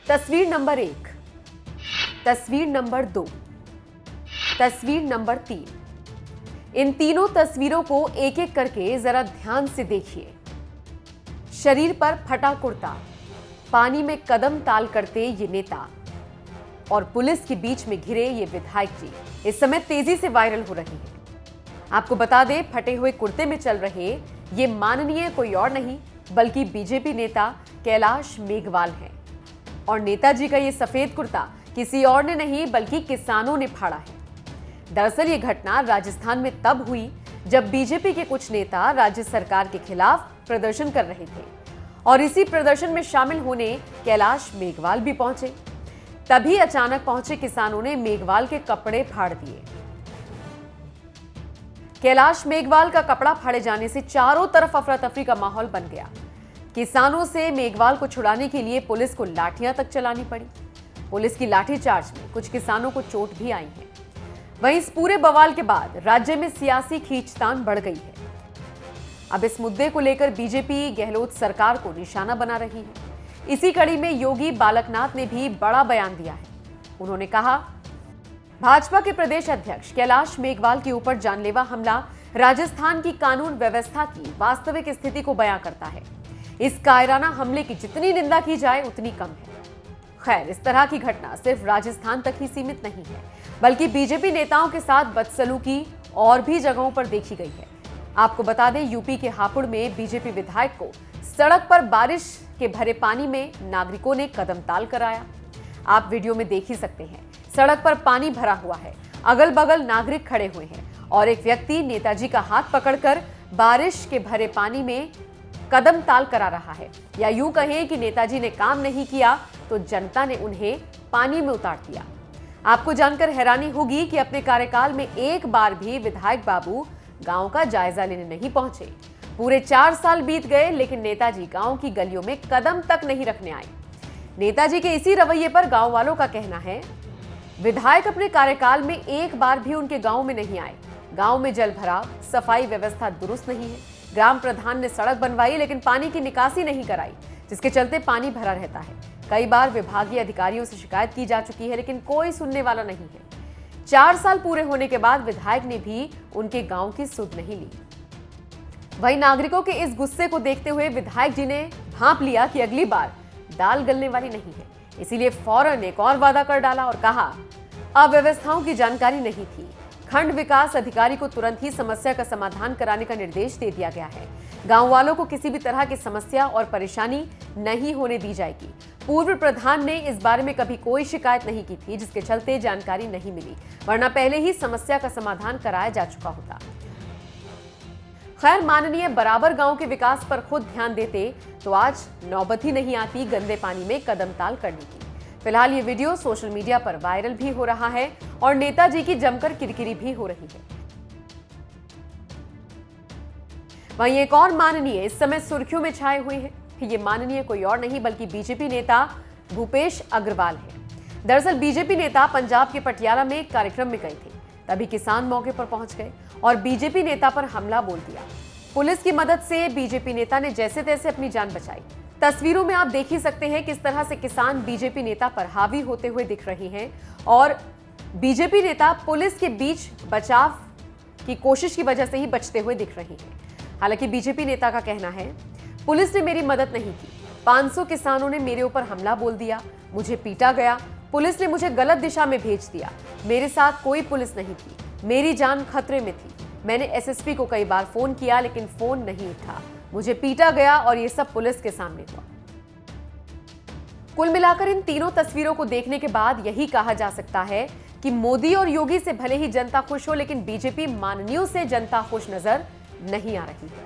तस्वीर नंबर 1, तस्वीर नंबर 2, तस्वीर नंबर 3। इन तीनों तस्वीरों को एक एक करके जरा ध्यान से देखिए। शरीर पर फटा कुर्ता, पानी में कदम ताल करते ये नेता और पुलिस के बीच में घिरे ये विधायक जी इस समय तेजी से वायरल हो रहे हैं। आपको बता दें, फटे हुए कुर्ते में चल रहे ये माननीय कोई और नहीं बल्कि बीजेपी नेता कैलाश मेघवाल हैं। और नेताजी का ये सफेद कुर्ता किसी और ने नहीं बल्कि किसानों ने फाड़ा है। दरअसल ये घटना राजस्थान में तब हुई जब बीजेपी के कुछ नेता राज्य सरकार के खिलाफ प्रदर्शन कर रहे थे और इसी प्रदर्शन में शामिल होने कैलाश मेघवाल भी पहुंचे। तभी अचानक पहुंचे किसानों ने मेघवाल के कपड़े फाड़ दिए। कैलाश मेघवाल का कपड़ा फाड़े जाने से चारों तरफ अफरा तफरी का माहौल बन गया। किसानों से मेघवाल को छुड़ाने के लिए पुलिस को लाठियां तक चलानी पड़ी। पुलिस की लाठीचार्ज में कुछ किसानों को चोट भी आई है। वहीं इस पूरे बवाल के बाद राज्य में सियासी खींचतान बढ़ गई है। अब इस मुद्दे को लेकर बीजेपी गहलोत सरकार को निशाना बना रही है। इसी कड़ी में योगी बालकनाथ ने भी बड़ा बयान दिया है। उन्होंने कहा, भाजपा के प्रदेश अध्यक्ष कैलाश मेघवाल के ऊपर जानलेवा हमला राजस्थान की कानून व्यवस्था की वास्तविक स्थिति को बयां करता है। इस कायराना हमले की जितनी निंदा की जाए उतनी कम है। खैर, इस तरह की घटना सिर्फ राजस्थान तक ही सीमित नहीं है बल्कि बीजेपी नेताओं के साथ बदसलूकी और भी जगहों पर देखी गई है। आपको बता दें, यूपी के हापुड़ में बीजेपी विधायक को सड़क पर बारिश के भरे पानी में नागरिकों ने कदम ताल कराया। आप वीडियो में देख ही सकते हैं, सड़क पर पानी भरा हुआ है, अगल बगल नागरिक खड़े हुए हैं और एक व्यक्ति नेताजी का हाथ पकड़कर बारिश के भरे पानी में कदम ताल करा रहा है। या यूं कहें कि नेताजी ने काम नहीं किया तो जनता ने उन्हें पानी में उतार दिया। आपको जानकर हैरानी होगी कि अपने कार्यकाल में एक बार भी विधायक बाबू गांव का जायजा लेने नहीं पहुंचे। पूरे 4 साल बीत गए लेकिन नेताजी गांव की गलियों में कदम तक नहीं रखने आए। नेताजी के इसी रवैये पर गांव वालों का कहना है, विधायक अपने कार्यकाल में एक बार भी उनके गांव में नहीं आए। गांव में जल भराव, सफाई व्यवस्था दुरुस्त नहीं है। ग्राम प्रधान ने सड़क बनवाई लेकिन पानी की निकासी नहीं कराई, जिसके चलते पानी भरा रहता है। कई बार विभागीय अधिकारियों से शिकायत की जा चुकी है लेकिन कोई सुनने वाला नहीं है। 4 साल पूरे होने के बाद विधायक ने भी उनके गांव की सुध नहीं ली। वहीं नागरिकों के इस गुस्से को देखते हुए विधायक जी ने भांप लिया कि अगली बार दाल गलने वाली नहीं है। इसीलिए फौरन एक और वादा कर डाला और कहा, अव्यवस्थाओं की जानकारी नहीं थी। खंड विकास अधिकारी को तुरंत ही समस्या का समाधान कराने का निर्देश दे दिया गया है। गांव वालों को किसी भी तरह की समस्या और परेशानी नहीं होने दी जाएगी। पूर्व प्रधान ने इस बारे में कभी कोई शिकायत नहीं की थी, जिसके चलते जानकारी नहीं मिली, वरना पहले ही समस्या का समाधान कराया जा चुका होता। खैर, माननीय बराबर गांव के विकास पर खुद ध्यान देते तो आज नौबत ही नहीं आती गंदे पानी में कदम ताल करने की। फिलहाल ये वीडियो सोशल मीडिया पर वायरल भी हो रहा है और नेताजी की जमकर किरकिरी भी हो रही है। वहीं एक और माननीय इस समय सुर्खियों में छाए हुए हैं। ये माननीय कोई और नहीं बल्कि बीजेपी नेता भूपेश अग्रवाल है। दरअसल बीजेपी नेता पंजाब के पटियाला में एक कार्यक्रम में गए थे, तभी किसान मौके पर पहुंच गए और बीजेपी नेता पर हमला बोल दिया। पुलिस की मदद से बीजेपी नेता ने जैसे तैसे अपनी जान बचाई। तस्वीरों में आप देख ही सकते हैं किस तरह से किसान बीजेपी नेता पर हावी होते हुए दिख रहे हैं और बीजेपी नेता पुलिस के बीच बचाव की कोशिश की वजह से ही बचते हुए दिख रही हैं। हालांकि बीजेपी नेता का कहना है, पुलिस ने मेरी मदद नहीं की। 500 किसानों ने मेरे ऊपर हमला बोल दिया, मुझे पीटा गया, पुलिस ने मुझे गलत दिशा में भेज दिया। मेरे साथ कोई पुलिस नहीं थी, मेरी जान खतरे में थी। मैंने एसएसपी को कई बार फोन किया लेकिन फोन नहीं उठा। मुझे पीटा गया और ये सब पुलिस के सामने हुआ। कुल मिलाकर इन तीनों तस्वीरों को देखने के बाद यही कहा जा सकता है कि मोदी और योगी से भले ही जनता खुश हो लेकिन बीजेपी माननीयों से जनता खुश नजर नहीं आ रही है।